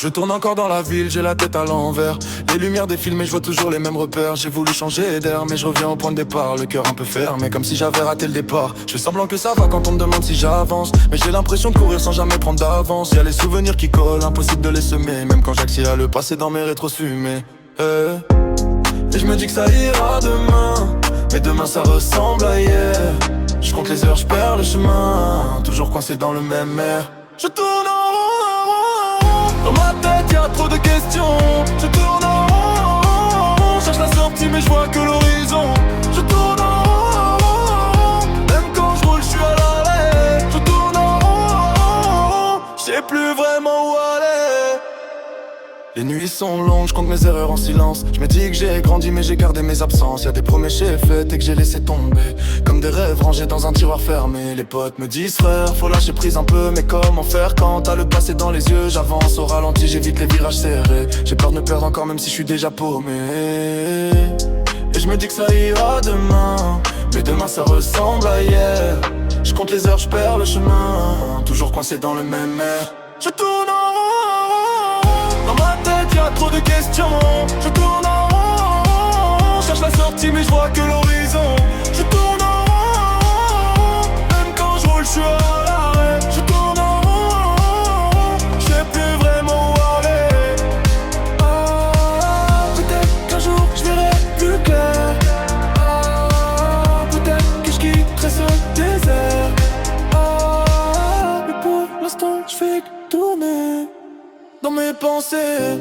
Je tourne encore dans la ville, j'ai la tête à l'envers. Les lumières défilent mais je vois toujours les mêmes repères. J'ai voulu changer d'air mais je reviens au point de départ. Le cœur un peu fermé comme si j'avais raté le départ. Je fais semblant que ça va quand on me demande si j'avance, mais j'ai l'impression de courir sans jamais prendre d'avance. Y'a les souvenirs qui collent, impossible de les semer. Même quand j'accélère le passé dans mes rétros fumés. Et je me dis que ça ira demain, mais demain ça ressemble à hier. Je compte les heures, je perds le chemin, toujours coincé dans le même air. Je tourne en rond, dans ma tête y'a trop de questions. Je tourne en rond, cherche la sortie mais je vois que l'horizon. Je tourne en rond, même quand je roule je suis à l'arrêt. Je tourne en rond, je sais plus vraiment où aller. Les nuits sont longues, je compte mes erreurs en silence. Je me dis que j'ai grandi mais j'ai gardé mes absences. Y'a des promesses j'ai faites et que j'ai laissé tomber, comme des rêves rangés dans un tiroir fermé. Les potes me disent frère, faut lâcher prise un peu. Mais comment faire quand t'as le passé dans les yeux? J'avance au ralenti, j'évite les virages serrés. J'ai peur de me perdre encore même si je suis déjà paumé. Et je me dis que ça ira demain, mais demain ça ressemble à hier. Je compte les heures, je perds le chemin, toujours coincé dans le même air. Je tourne en rond, dans ma tête y'a trop de questions. Je tourne en rond, cherche la sortie mais je vois que l'horizon. Je tourne en rond, même quand je roule je suis à l'arrêt. Je tourne en rond, je sais plus vraiment où aller. Ah, peut-être qu'un jour je verrai plus clair. Ah, peut-être que je quitterai ce désert. Ah, mais pour l'instant je fais que tourner dans mes pensées.